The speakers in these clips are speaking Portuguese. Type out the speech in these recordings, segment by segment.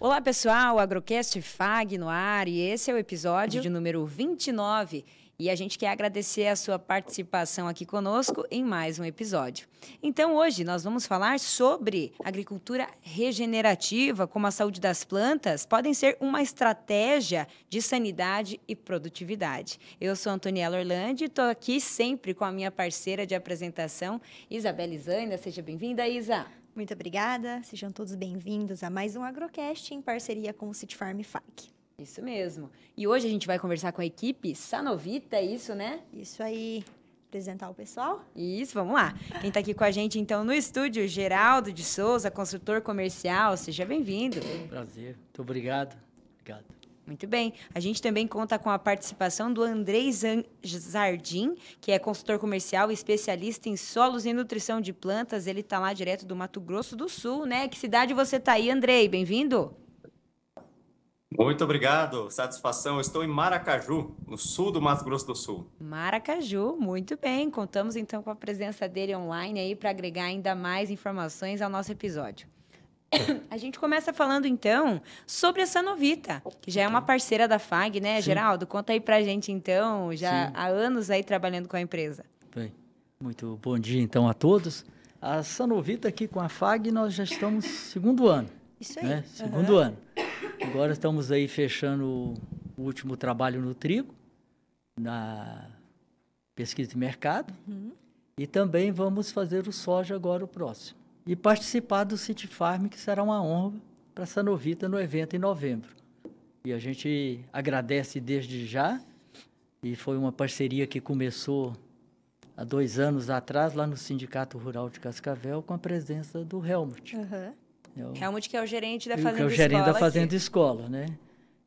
Olá pessoal, Agrocast FAG no ar e esse é o episódio de número 29 e a gente quer agradecer a sua participação aqui conosco em mais um episódio. Então hoje nós vamos falar sobre agricultura regenerativa, como a saúde das plantas podem ser uma estratégia de sanidade e produtividade. Eu sou Antoniela Orlandi e estou aqui sempre com a minha parceira de apresentação, Isabela Zaina. Seja bem-vinda, Isa. Muito obrigada, sejam todos bem-vindos a mais um Agrocast em parceria com o City Farm FAG. Isso mesmo. E hoje a gente vai conversar com a equipe Sanovita, é isso, né? Isso aí. Apresentar o pessoal? Isso, vamos lá. Quem está aqui com a gente, então, no estúdio, Geraldo de Souza, consultor comercial. Seja bem-vindo. Prazer. Muito obrigado. Obrigado. Muito bem. A gente também conta com a participação do Andrei Zardim, que é consultor comercial e especialista em solos e nutrição de plantas. Ele está lá direto do Mato Grosso do Sul, né? Que cidade você está aí, Andrei? Bem-vindo. Muito obrigado. Satisfação. Eu estou em Maracaju, no sul do Mato Grosso do Sul. Maracaju, muito bem. Contamos então com a presença dele online aí para agregar ainda mais informações ao nosso episódio. A gente começa falando, então, sobre a Sanovita, que já é uma parceira da FAG, né, Sim. Geraldo? Conta aí pra gente, então, já Sim. há anos aí trabalhando com a empresa. Bem, muito bom dia, então, a todos. A Sanovita aqui com a FAG, nós já estamos segundo ano. Isso aí. Né? Segundo ano. Agora estamos aí fechando o último trabalho no trigo, na pesquisa de mercado, e também vamos fazer o soja agora, o próximo. E participar do City Farm, que será uma honra para a Sanovita no evento em novembro. E a gente agradece desde já, e foi uma parceria que começou há 2 anos atrás, lá no Sindicato Rural de Cascavel, com a presença do Helmut. Helmut, que é o gerente da Fazenda Escola. Que é o gerente da Fazenda Escola, né?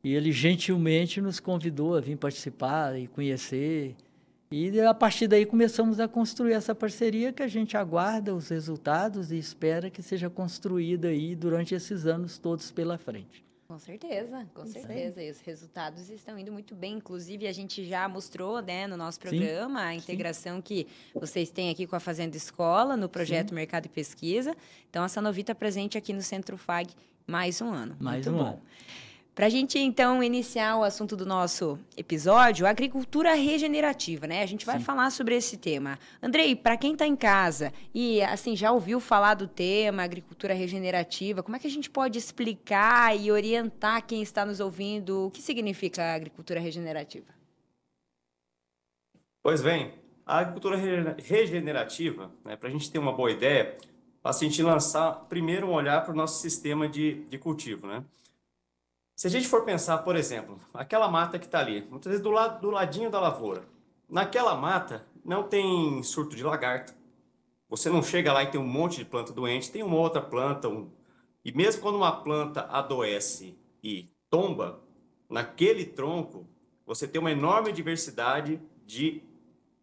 E ele gentilmente nos convidou a vir participar e conhecer. E a partir daí começamos a construir essa parceria que a gente aguarda os resultados e espera que seja construída aí durante esses anos todos pela frente. Com certeza, com certeza. E os resultados estão indo muito bem. Inclusive, a gente já mostrou, né, no nosso programa a integração que vocês têm aqui com a Fazenda Escola, no projeto Mercado e Pesquisa. Então, a Sanovita presente aqui no Centro FAG mais um ano. Mais muito um bom. ano. Para a gente, então, iniciar o assunto do nosso episódio, agricultura regenerativa, né? A gente vai falar sobre esse tema. Andrei, para quem está em casa e, assim, já ouviu falar do tema agricultura regenerativa, como é que a gente pode explicar e orientar quem está nos ouvindo o que significa agricultura regenerativa? Pois bem, a agricultura regenerativa, né, para a gente ter uma boa ideia, faz a gente lançar primeiro um olhar para o nosso sistema de cultivo, né? Se a gente for pensar, por exemplo, aquela mata que está ali, muitas vezes do ladinho da lavoura, naquela mata não tem surto de lagarta. Você não chega lá e tem um monte de planta doente, tem uma outra planta, e mesmo quando uma planta adoece e tomba, naquele tronco você tem uma enorme diversidade de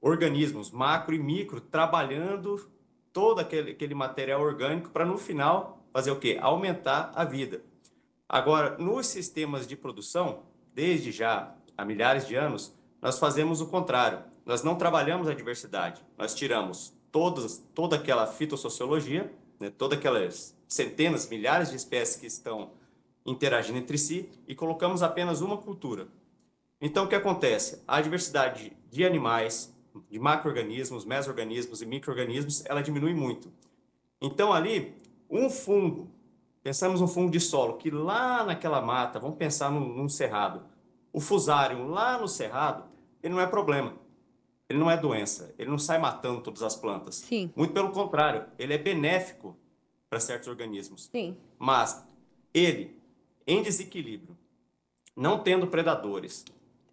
organismos, macro e micro, trabalhando todo aquele material orgânico para no final fazer o quê? Aumentar a vida. Agora, nos sistemas de produção, desde já há milhares de anos, nós fazemos o contrário. Nós não trabalhamos a diversidade. Nós tiramos toda aquela fitossociologia, né, todas aquelas centenas, milhares de espécies que estão interagindo entre si e colocamos apenas uma cultura. Então, o que acontece? A diversidade de animais, de macro-organismos, meso-organismos e micro-organismos, ela diminui muito. Então, ali, um fungo, pensamos no fungo de solo, que lá naquela mata, vamos pensar num cerrado, o fusário lá no cerrado, ele não é problema, ele não é doença, ele não sai matando todas as plantas. Sim. Muito pelo contrário, ele é benéfico para certos organismos. Sim. Mas ele, em desequilíbrio, não tendo predadores,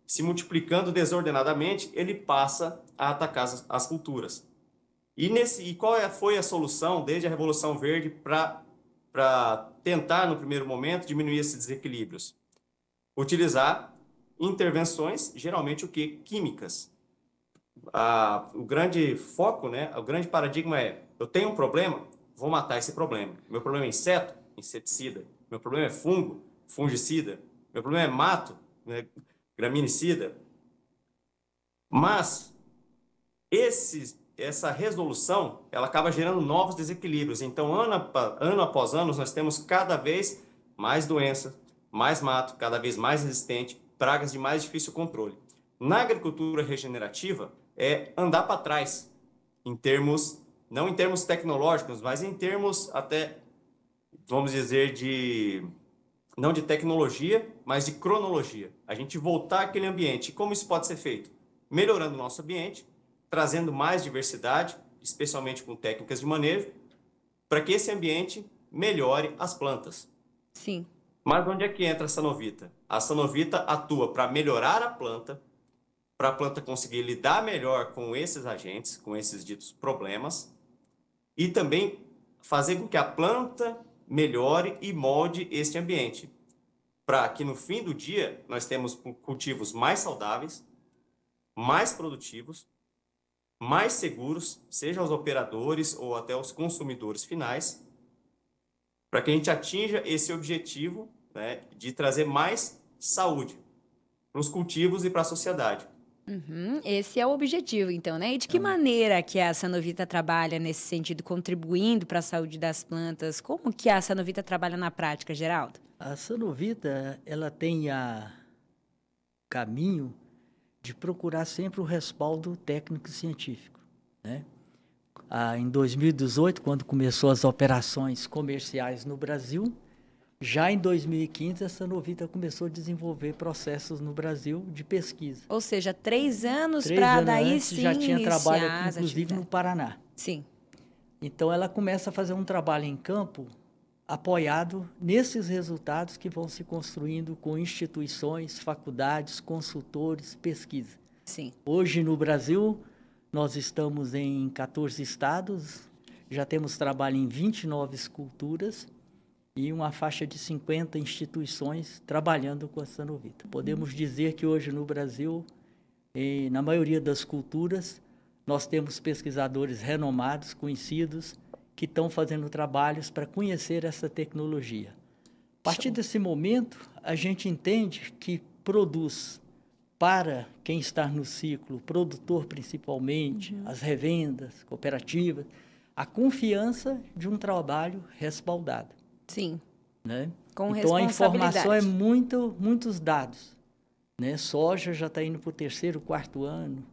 se multiplicando desordenadamente, ele passa a atacar as culturas. E qual foi a solução desde a Revolução Verde para tentar, no primeiro momento, diminuir esses desequilíbrios? Utilizar intervenções, geralmente o quê? Químicas. O grande foco, né, o grande paradigma é: eu tenho um problema, vou matar esse problema. Meu problema é inseto? Inseticida. Meu problema é fungo? Fungicida. Meu problema é mato? Né, graminicida. Mas essa resolução, ela acaba gerando novos desequilíbrios. Então, ano após ano, nós temos cada vez mais doença, mais mato, cada vez mais resistente, pragas de mais difícil controle. Na agricultura regenerativa, é andar para trás, não em termos tecnológicos, mas em termos até, vamos dizer, não de tecnologia, mas de cronologia. A gente voltar àquele ambiente. E como isso pode ser feito? Melhorando o nosso ambiente, trazendo mais diversidade, especialmente com técnicas de manejo, para que esse ambiente melhore as plantas. Sim. Mas onde é que entra a Sanovita? A Sanovita atua para melhorar a planta, para a planta conseguir lidar melhor com esses agentes, com esses ditos problemas, e também fazer com que a planta melhore e molde este ambiente, para que no fim do dia nós temos cultivos mais saudáveis, mais produtivos, mais seguros, seja os operadores ou até os consumidores finais, para que a gente atinja esse objetivo, né, de trazer mais saúde para os cultivos e para a sociedade. Esse é o objetivo, então, né? E de que maneira que a Sanovita trabalha nesse sentido, contribuindo para a saúde das plantas? Como que a Sanovita trabalha na prática, Geraldo? A Sanovita, ela tem a caminho de procurar sempre o respaldo técnico e científico, né? Em 2018, quando começou as operações comerciais no Brasil, já em 2015, a Sanovita começou a desenvolver processos no Brasil de pesquisa. Ou seja, 3 anos para daí antes, sim já tinha trabalho iniciar aqui, as inclusive no atividades. Paraná. Sim. Então, ela começa a fazer um trabalho em campo apoiado nesses resultados que vão se construindo com instituições, faculdades, consultores, pesquisa. Sim. Hoje, no Brasil, nós estamos em 14 estados, já temos trabalho em 29 culturas e uma faixa de 50 instituições trabalhando com a Sanovita. Podemos dizer que hoje no Brasil, na maioria das culturas, nós temos pesquisadores renomados, conhecidos, que estão fazendo trabalhos para conhecer essa tecnologia. A partir desse momento, a gente entende que produz para quem está no ciclo, produtor principalmente, as revendas, cooperativas, a confiança de um trabalho respaldado. Sim. Né? Com então, a informação é responsabilidade. muitos dados. Né? Soja já está indo para o 3º, 4º ano,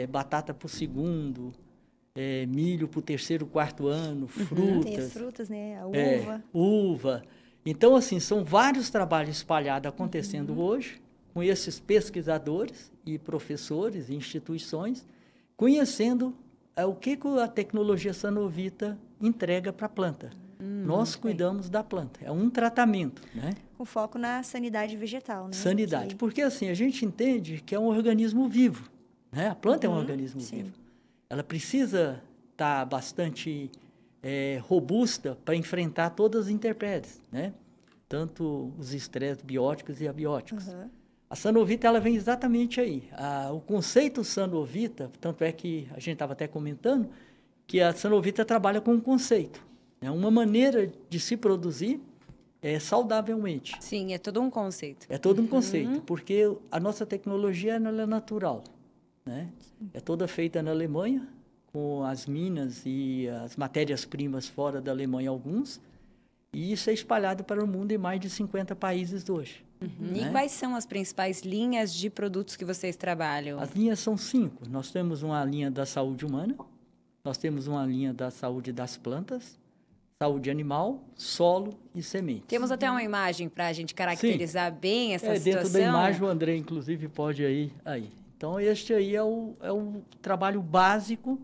batata para o 2º, milho para o 3º, 4º ano, frutas. Tem as frutas, né? A uva. Uva. Então, assim, são vários trabalhos espalhados acontecendo hoje, com esses pesquisadores e professores e instituições, conhecendo o que a tecnologia Sanovita entrega para a planta. Nós cuidamos da planta. É um tratamento, né? Com foco na sanidade vegetal, né? Sanidade. Porque, assim, a gente entende que é um organismo vivo, né? A planta é um organismo vivo. Ela precisa estar bastante robusta para enfrentar todas as intempéries, né? Tanto os estresses bióticos e abióticos. A Sanovita, ela vem exatamente aí. O conceito Sanovita, tanto é que a gente estava até comentando, que a Sanovita trabalha com um conceito. É uma maneira de se produzir saudavelmente. Sim, é todo um conceito. É todo um conceito, porque a nossa tecnologia ela é natural, né? É toda feita na Alemanha, com as minas e as matérias-primas fora da Alemanha, alguns, e isso é espalhado para o mundo em mais de 50 países hoje. E quais são as principais linhas de produtos que vocês trabalham? As linhas são 5. Nós temos uma linha da saúde humana, nós temos uma linha da saúde das plantas, saúde animal, solo e sementes. Temos até uma imagem para a gente caracterizar bem essa situação. Dentro da imagem, o André, inclusive, pode ir aí. Então, este aí é o trabalho básico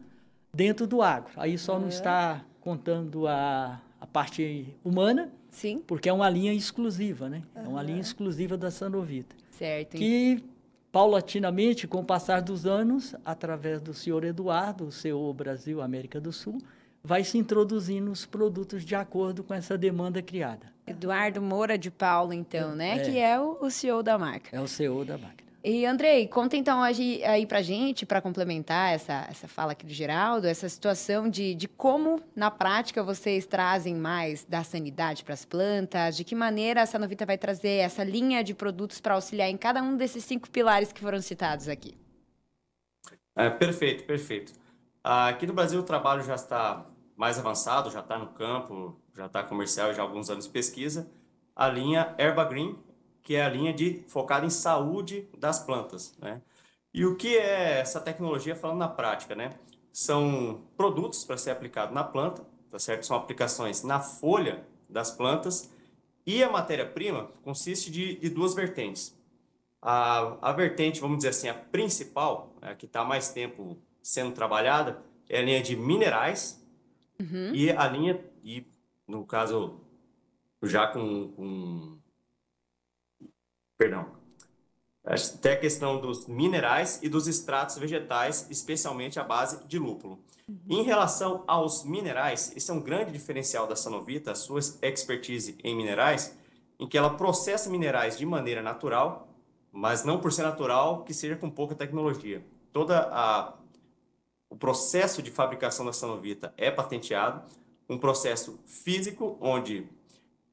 dentro do agro. Aí só não está contando a parte humana, sim, porque é uma linha exclusiva, né? É uma linha exclusiva da Sanovita. Certo. Que, paulatinamente, com o passar dos anos, através do senhor Eduardo, o CEO Brasil, América do Sul, vai se introduzindo os produtos de acordo com essa demanda criada. Eduardo Moura de Paulo, então, né? Que é o CEO da marca. É o CEO da máquina. E, Andrei, conta então aí pra gente, para complementar essa fala aqui do Geraldo, essa situação de como, na prática, vocês trazem mais da sanidade para as plantas, de que maneira a Sanovita vai trazer essa linha de produtos para auxiliar em cada um desses 5 pilares que foram citados aqui. Perfeito, perfeito. Aqui no Brasil o trabalho já está mais avançado, já está no campo, já está comercial, já há alguns anos de pesquisa. A linha Herba Green, que é a linha focada em saúde das plantas, né? E o que é essa tecnologia falando na prática, né? São produtos para ser aplicado na planta, tá certo? São aplicações na folha das plantas e a matéria-prima consiste de duas vertentes. A vertente, vamos dizer assim, a principal, que está há mais tempo sendo trabalhada, é a linha de minerais e a linha, e no caso, já perdão, até a questão dos minerais e dos extratos vegetais, especialmente à base de lúpulo. Em relação aos minerais, esse é um grande diferencial da Sanovita, a sua expertise em minerais, em que ela processa minerais de maneira natural, mas não por ser natural que seja com pouca tecnologia. O processo de fabricação da Sanovita é patenteado, um processo físico onde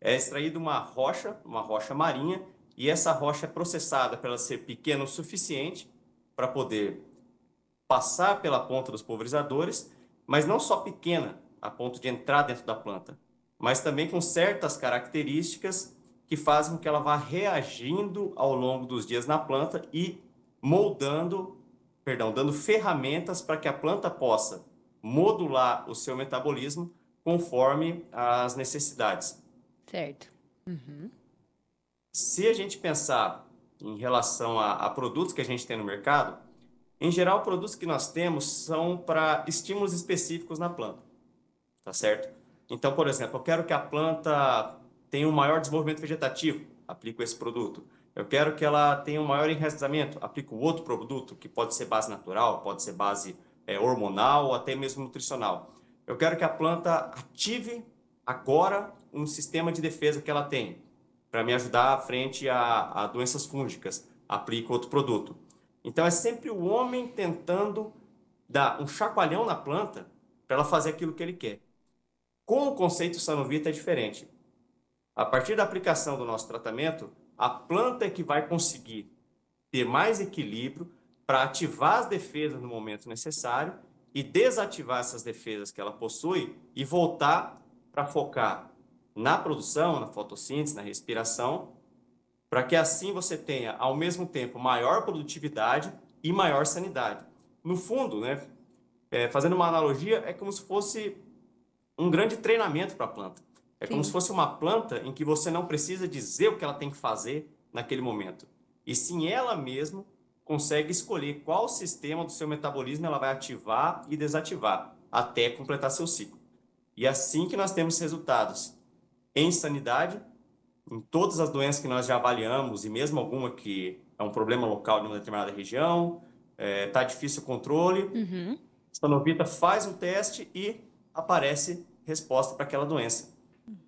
é extraída uma rocha marinha, e essa rocha é processada para ela ser pequena o suficiente para poder passar pela ponta dos pulverizadores, mas não só pequena a ponto de entrar dentro da planta, mas também com certas características que fazem com que ela vá reagindo ao longo dos dias na planta e dando ferramentas para que a planta possa modular o seu metabolismo conforme as necessidades. Certo. Se a gente pensar em relação a produtos que a gente tem no mercado, em geral, produtos que nós temos são para estímulos específicos na planta, tá certo? Então, por exemplo, eu quero que a planta tenha um maior desenvolvimento vegetativo, aplico esse produto. Eu quero que ela tenha um maior enraizamento, aplico outro produto, que pode ser base natural, pode ser base hormonal ou até mesmo nutricional. Eu quero que a planta ative agora um sistema de defesa que ela tem, para me ajudar frente a doenças fúngicas, aplico outro produto. Então, é sempre o homem tentando dar um chacoalhão na planta para ela fazer aquilo que ele quer. Com o conceito Sanovita é diferente. A partir da aplicação do nosso tratamento, a planta é que vai conseguir ter mais equilíbrio para ativar as defesas no momento necessário e desativar essas defesas que ela possui e voltar para focar na produção, na fotossíntese, na respiração, para que assim você tenha, ao mesmo tempo, maior produtividade e maior sanidade. No fundo, né, fazendo uma analogia, é como se fosse um grande treinamento para a planta. É como se fosse uma planta em que você não precisa dizer o que ela tem que fazer naquele momento. E sim ela mesma consegue escolher qual sistema do seu metabolismo ela vai ativar e desativar até completar seu ciclo. E assim que nós temos resultados em sanidade, em todas as doenças que nós já avaliamos, e mesmo alguma que é um problema local de uma determinada região, está difícil o controle, a Sanovita faz um teste e aparece resposta para aquela doença.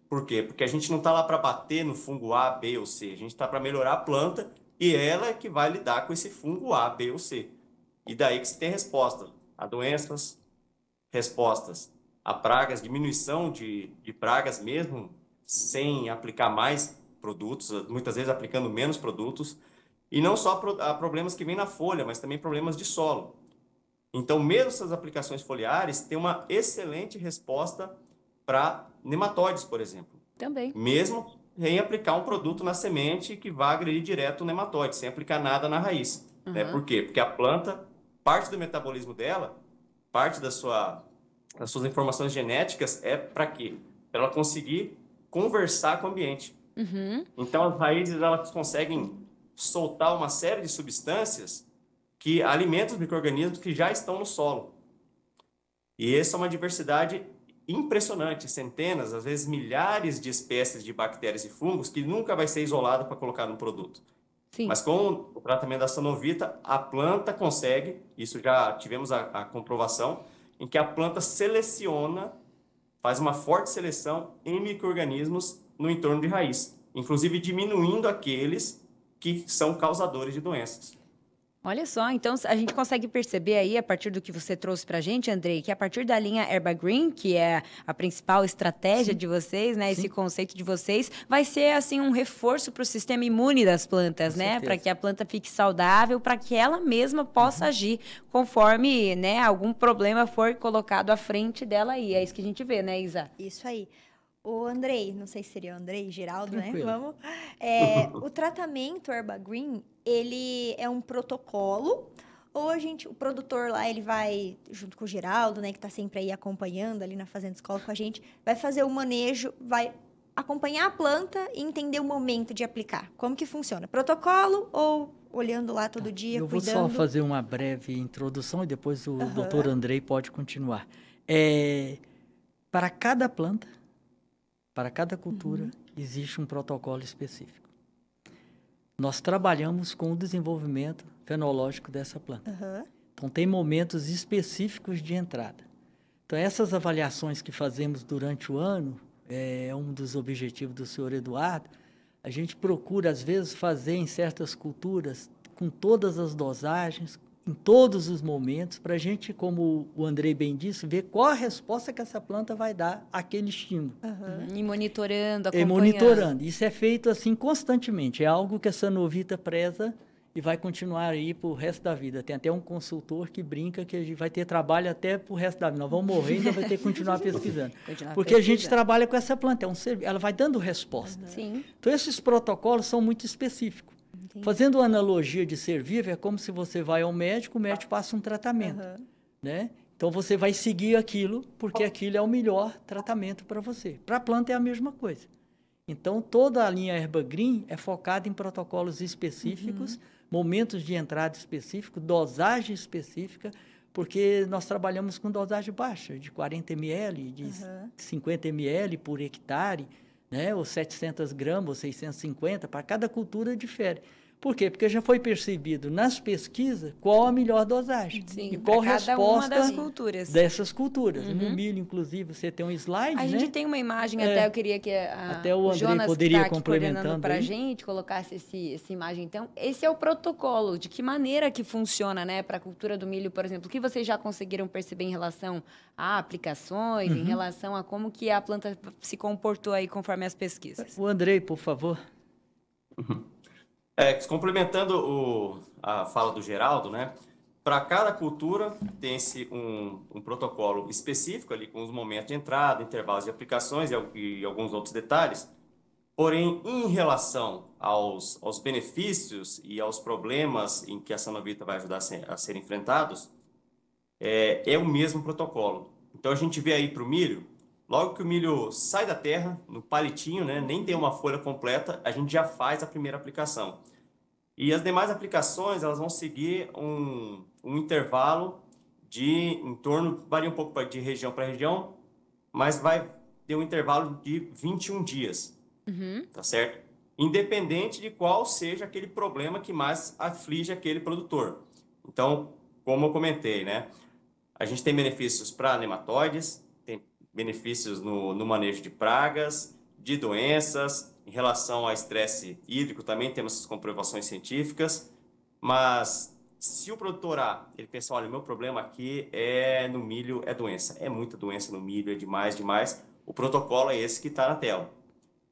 Por quê? Porque a gente não está lá para bater no fungo A, B ou C, a gente está para melhorar a planta e ela é que vai lidar com esse fungo A, B ou C. E daí que se tem resposta a doenças, respostas a pragas, diminuição de pragas mesmo, sem aplicar mais produtos, muitas vezes aplicando menos produtos, e não só a problemas que vêm na folha, mas também problemas de solo. Então, mesmo essas aplicações foliares têm uma excelente resposta para nematóides, por exemplo. Também. Mesmo em aplicar um produto na semente que vá agredir direto o nematóide, sem aplicar nada na raiz. Né? Por quê? Porque a planta, parte do metabolismo dela, parte das suas informações genéticas é para quê? Para ela conseguir conversar com o ambiente. Então, as raízes elas conseguem soltar uma série de substâncias que alimentam os micro-organismos que já estão no solo. E essa é uma diversidade impressionante, centenas, às vezes milhares de espécies de bactérias e fungos que nunca vai ser isolada para colocar no produto. Sim. Mas com o tratamento da Sanovita, a planta consegue, isso já tivemos a comprovação, em que a planta seleciona, faz uma forte seleção em micro-organismos no entorno de raiz, inclusive diminuindo aqueles que são causadores de doenças. Olha só, então a gente consegue perceber aí, a partir do que você trouxe para a gente, Andrei, que a partir da linha Herba Green, que é a principal estratégia de vocês, né, esse conceito de vocês, vai ser assim um reforço para o sistema imune das plantas, né, para que a planta fique saudável, para que ela mesma possa agir conforme, né, algum problema for colocado à frente dela aí. É isso que a gente vê, né, Isa? Isso aí. O Andrei, não sei se seria o Andrei, Geraldo, Tranquilo. né? Vamos. O tratamento Herba Green, ele é um protocolo, ou o produtor lá, ele vai, junto com o Geraldo, né, que tá sempre aí acompanhando ali na Fazenda Escola com a gente, vai fazer o manejo, vai acompanhar a planta e entender o momento de aplicar. Como que funciona? Protocolo ou olhando lá todo dia, Eu cuidando? vou só fazer uma breve introdução e depois o doutor Andrei pode continuar. Para cada planta, para cada cultura, existe um protocolo específico. Nós trabalhamos com o desenvolvimento fenológico dessa planta. Então, tem momentos específicos de entrada. Então, essas avaliações que fazemos durante o ano, é um dos objetivos do senhor Eduardo, a gente procura, às vezes, fazer em certas culturas, com todas as dosagens, em todos os momentos, para a gente, como o Andrei bem disse, ver qual a resposta que essa planta vai dar àquele estímulo. E monitorando, E acompanhando. monitorando. Isso é feito assim constantemente. É algo que a Sanovita preza e vai continuar aí para o resto da vida. Tem até um consultor que brinca que a gente vai ter trabalho até para o resto da vida. Nós vamos morrer e ainda vai ter que continuar pesquisando. Porque a gente trabalha com essa planta, ela vai dando resposta. Sim. Então, esses protocolos são muito específicos. Fazendo uma analogia de ser vivo, é como se você vai ao médico, o médico passa um tratamento. Né? Então, você vai seguir aquilo, porque aquilo é o melhor tratamento para você. Para a planta é a mesma coisa. Então, toda a linha Herba Green é focada em protocolos específicos, momentos de entrada específicos, dosagem específica, porque nós trabalhamos com dosagem baixa, de 40 ml, de 50 ml por hectare, né? Ou 700 gramas, ou 650, para cada cultura difere. Por quê? Porque já foi percebido nas pesquisas qual a melhor dosagem. Sim, e qual cada resposta uma das culturas. Dessas culturas. No milho, inclusive, você tem um slide, A gente tem uma imagem, até eu queria que até o Andrei Jonas, poderia que tá aqui complementando coordenando para a aí. gente, colocasse essa imagem. Então, esse é o protocolo, de que maneira que funciona, né, para a cultura do milho, por exemplo. O que vocês já conseguiram perceber em relação a aplicações, em relação a como que a planta se comportou aí conforme as pesquisas? O Andrei, por favor. Complementando a fala do Geraldo, né? Para cada cultura tem-se um protocolo específico ali com os momentos de entrada, intervalos de aplicações e alguns outros detalhes. Porém, em relação aos benefícios e aos problemas em que a Sanovita vai ajudar a serem enfrentados, é o mesmo protocolo. Então, a gente vê aí para o milho, logo que o milho sai da terra, no palitinho, né, nem tem uma folha completa, a gente já faz a primeira aplicação. E as demais aplicações, elas vão seguir um intervalo em torno, varia um pouco de região para região, mas vai ter um intervalo de 21 dias, tá certo? Independente de qual seja aquele problema que mais aflige aquele produtor. Então, como eu comentei, né, a gente tem benefícios para nematóides, tem benefícios no manejo de pragas, de doenças. Em relação ao estresse hídrico, também temos essas comprovações científicas, mas se o produtor A, ele pensar, olha, o meu problema aqui no milho é doença, é muita doença no milho, é demais, o protocolo é esse que está na tela.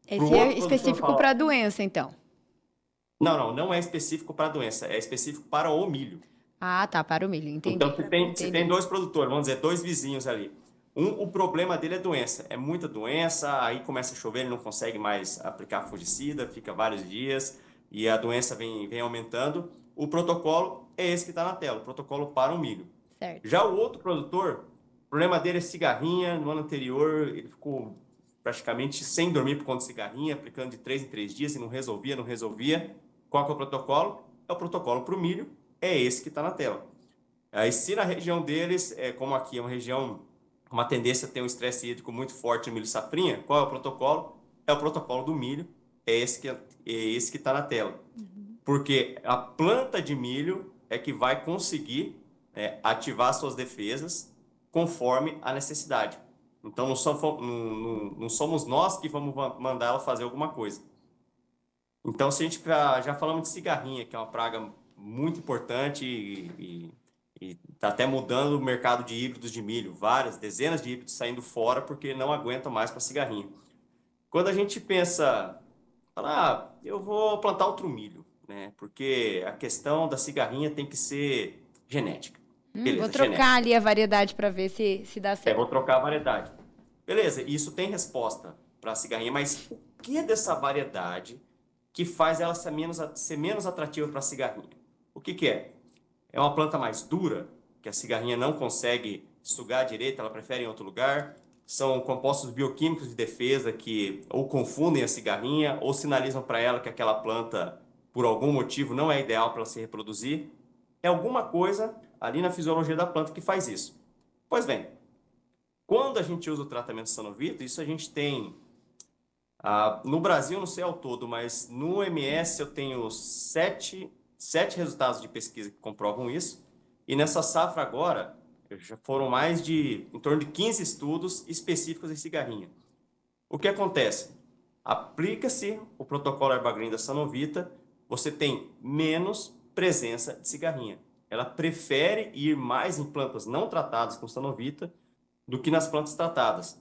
Esse é específico para a doença, então? Não é específico para a doença, é específico para o milho. Ah, tá, para o milho, entendi. Então, se tem dois produtores, vamos dizer, dois vizinhos ali, o problema dele é doença, é muita doença, aí começa a chover, ele não consegue mais aplicar fungicida, fica vários dias e a doença vem aumentando. O protocolo é esse que está na tela, o protocolo para o milho. Certo. Já o outro produtor, o problema dele é cigarrinha, no ano anterior ele ficou praticamente sem dormir por conta de cigarrinha, aplicando de 3 em 3 dias e não resolvia. Qual que é o protocolo? É o protocolo para o milho, é esse que está na tela. Aí se na região deles, como aqui é uma região, uma tendência a ter um estresse hídrico muito forte no milho safrinha, qual é o protocolo? É o protocolo do milho, é esse que está na tela. Porque a planta de milho é que vai conseguir ativar suas defesas conforme a necessidade. Então, não somos nós que vamos mandar ela fazer alguma coisa. Então, se a gente já falamos de cigarrinha, que é uma praga muito importante e está até mudando o mercado de híbridos de milho. Várias, dezenas de híbridos saindo fora porque não aguentam mais para cigarrinha. Quando a gente pensa, fala, eu vou plantar outro milho, né? Porque a questão da cigarrinha tem que ser genética. Beleza, vou trocar genética. ali a variedade para ver se dá certo. Vou trocar a variedade. Beleza, isso tem resposta para a cigarrinha, mas o que é dessa variedade que faz ela ser menos atrativa para a cigarrinha? O que é? É uma planta mais dura, que a cigarrinha não consegue sugar direito, ela prefere em outro lugar. São compostos bioquímicos de defesa que ou confundem a cigarrinha ou sinalizam para ela que aquela planta, por algum motivo, não é ideal para ela se reproduzir. É alguma coisa ali na fisiologia da planta que faz isso. Pois bem, quando a gente usa o tratamento Sanovita, isso a gente tem... no Brasil, não sei ao todo, mas no MS eu tenho 7 resultados de pesquisa que comprovam isso. E nessa safra agora, já foram em torno de 15 estudos específicos em cigarrinha. O que acontece? Aplica-se o protocolo Herbagrin da Sanovita, você tem menos presença de cigarrinha. Ela prefere ir mais em plantas não tratadas com Sanovita do que nas plantas tratadas.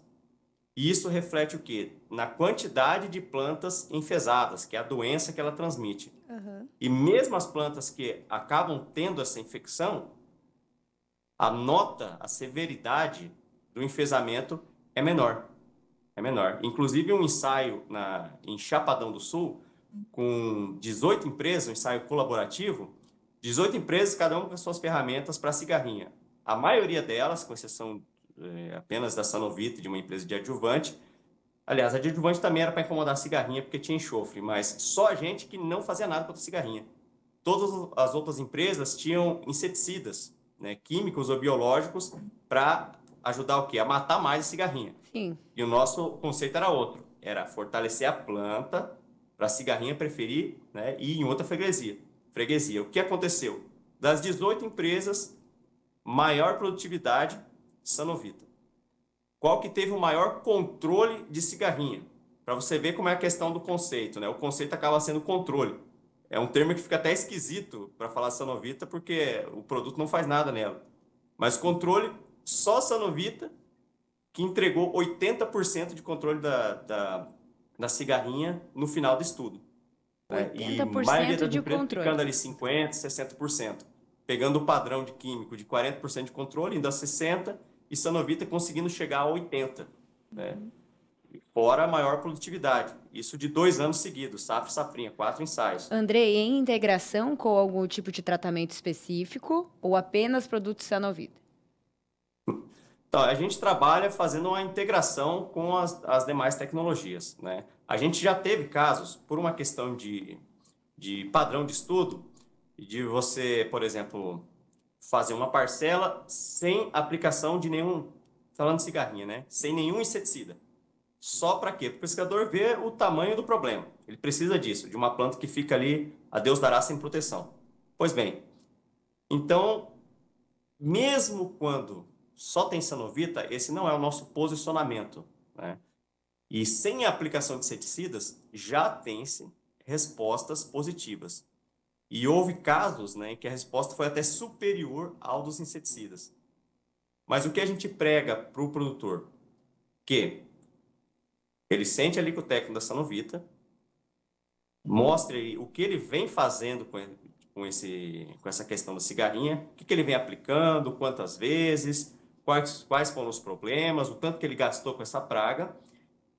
E isso reflete o quê? Na quantidade de plantas enfesadas, que é a doença que ela transmite. Uhum. E mesmo as plantas que acabam tendo essa infecção, a severidade do enfesamento é menor. É menor. Inclusive um ensaio em Chapadão do Sul, com 18 empresas, um ensaio colaborativo, 18 empresas, cada uma com as suas ferramentas para cigarrinha. A maioria delas, com exceção apenas da Sanovita, de uma empresa de adjuvante. Aliás, a de adjuvante também era para incomodar a cigarrinha, porque tinha enxofre, mas só a gente que não fazia nada contra a cigarrinha. Todas as outras empresas tinham inseticidas, né, químicos ou biológicos, para ajudar o quê? A matar mais a cigarrinha. Sim. E o nosso conceito era outro, era fortalecer a planta para a cigarrinha preferir, né, ir em outra freguesia. O que aconteceu? Das 18 empresas, maior produtividade, Sanovita. Qual que teve o maior controle de cigarrinha? Para você ver como é a questão do conceito, né? O conceito acaba sendo controle. É um termo que fica até esquisito para falar Sanovita, porque o produto não faz nada nela. Mas controle, só Sanovita, que entregou 80% de controle da cigarrinha no final do estudo. 80% E a maioria das de empresas controle. ficando ali 50%, 60%. Pegando o padrão de químico de 40% de controle, indo a 60%, e Sanovita conseguindo chegar a 80%. Né? Fora a maior produtividade. Isso de 2 anos seguidos, safra e safrinha, 4 ensaios. Andrei, em integração com algum tipo de tratamento específico ou apenas produto Sanovita? Então, a gente trabalha fazendo uma integração com as demais tecnologias. Né? A gente já teve casos, por uma questão de padrão de estudo, de você, por exemplo, fazer uma parcela sem aplicação de nenhum, falando de cigarrinha, né? Sem nenhum inseticida. Só para quê? Para o pescador ver o tamanho do problema. Ele precisa disso, de uma planta que fica ali, a Deus dará, sem proteção. Pois bem, então, mesmo quando só tem Sanovita, esse não é o nosso posicionamento. Né? E sem a aplicação de inseticidas, já tem-se respostas positivas. E houve casos, né, em que a resposta foi até superior ao dos inseticidas. Mas o que a gente prega para o produtor? Que ele sente ali com o técnico da Sanovita, mostre o que ele vem fazendo com essa questão da cigarrinha, o que ele vem aplicando, quantas vezes, quais foram os problemas, o tanto que ele gastou com essa praga,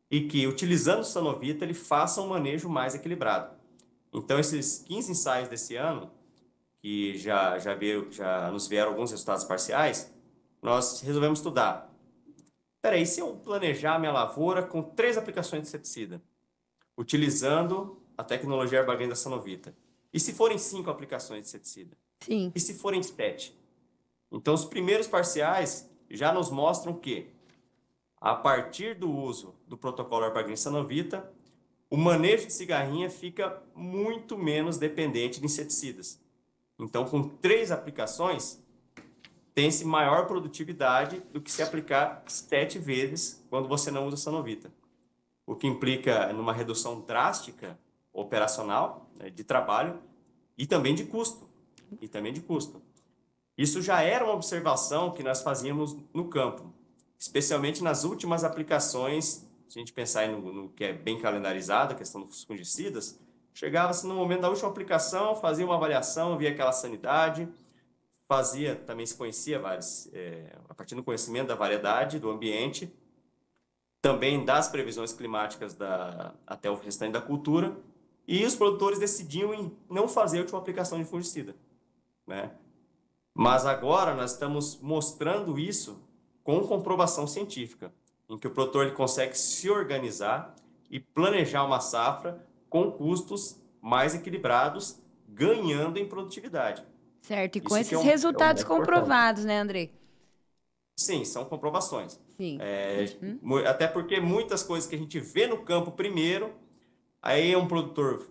e que, utilizando o Sanovita, ele faça um manejo mais equilibrado. Então, esses 15 ensaios desse ano, que já nos vieram alguns resultados parciais, nós resolvemos estudar. Peraí, se eu planejar minha lavoura com 3 aplicações de inseticida, utilizando a tecnologia Herbagrin da Sanovita? E se forem 5 aplicações de inseticida? Sim. E se forem 7? Então, os primeiros parciais já nos mostram que, a partir do uso do protocolo Herbagrin Sanovita, o manejo de cigarrinha fica muito menos dependente de inseticidas. Então, com 3 aplicações, tem-se maior produtividade do que se aplicar 7 vezes quando você não usa Sanovita. O que implica numa redução drástica operacional, né, de trabalho e também de custo. e também de custo. Isso já era uma observação que nós fazíamos no campo, especialmente nas últimas aplicações. Se a gente pensar no que é bem calendarizado, a questão dos fungicidas, chegava-se no momento da última aplicação, fazia uma avaliação, via aquela sanidade, também se conhecia a partir do conhecimento da variedade, do ambiente, também das previsões climáticas até o restante da cultura, e os produtores decidiam em não fazer a última aplicação de fungicida, né? Mas agora nós estamos mostrando isso com comprovação científica, em que o produtor ele consegue se organizar e planejar uma safra com custos mais equilibrados, ganhando em produtividade. Certo, e com esses resultados comprovados, né, Andrei? Sim, são comprovações. Sim. Até porque muitas coisas que a gente vê no campo primeiro, aí um produtor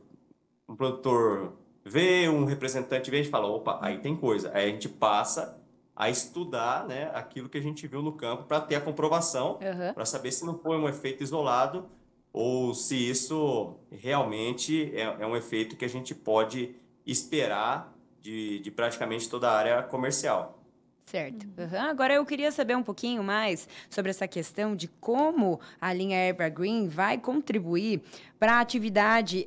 vê, um representante vê e fala, opa, aí tem coisa. Aí a gente passa a estudar, né, aquilo que a gente viu no campo para ter a comprovação, para saber se não foi um efeito isolado ou se isso realmente é um efeito que a gente pode esperar de praticamente toda a área comercial. Certo. Agora eu queria saber um pouquinho mais sobre essa questão de como a linha Herba Green vai contribuir para a atividade,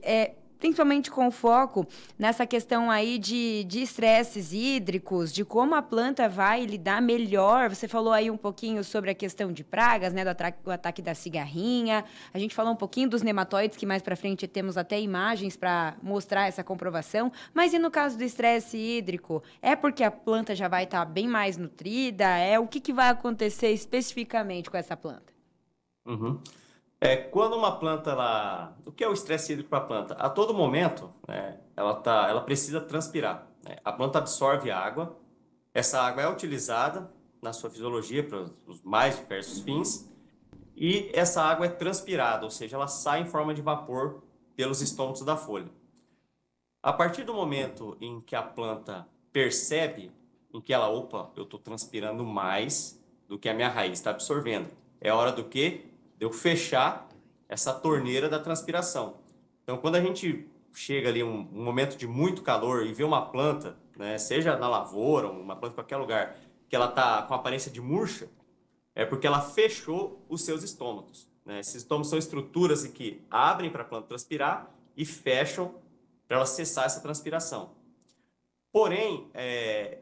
principalmente com foco nessa questão aí de estresses hídricos, de como a planta vai lidar melhor. Você falou aí um pouquinho sobre a questão de pragas, né, do ataque da cigarrinha. A gente falou um pouquinho dos nematóides, que mais para frente temos até imagens para mostrar essa comprovação. Mas e no caso do estresse hídrico? É porque a planta já vai estar bem mais nutrida? O que vai acontecer especificamente com essa planta? Quando uma planta, o que é o estresse hídrico para a planta? A todo momento, né, ela precisa transpirar, né? A planta absorve água, essa água é utilizada na sua fisiologia para os mais diversos fins, e essa água é transpirada, ou seja, ela sai em forma de vapor pelos estômatos da folha. A partir do momento em que a planta percebe em que opa, eu estou transpirando mais do que a minha raiz está absorvendo, é hora do quê? De eu fechar essa torneira da transpiração. Então, quando a gente chega ali um momento de muito calor e vê uma planta, né, seja na lavoura, uma planta em qualquer lugar, que ela está com aparência de murcha, é porque ela fechou os seus estômatos, né? Esses estômatos são estruturas que abrem para a planta transpirar e fecham para ela cessar essa transpiração. Porém, é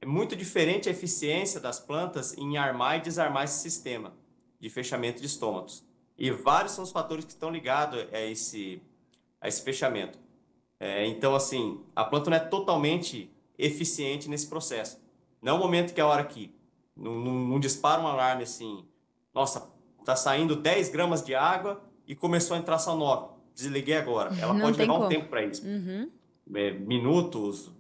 muito diferente a eficiência das plantas em armar e desarmar esse sistema de fechamento de estômatos. E vários são os fatores que estão ligados a esse fechamento. Então, assim, a planta não é totalmente eficiente nesse processo. Não é o momento que a hora que não dispara um alarme assim, nossa, está saindo 10 gramas de água e começou a entrar só 9. Desliguei agora. Ela pode levar um tempo para isso. Minutos,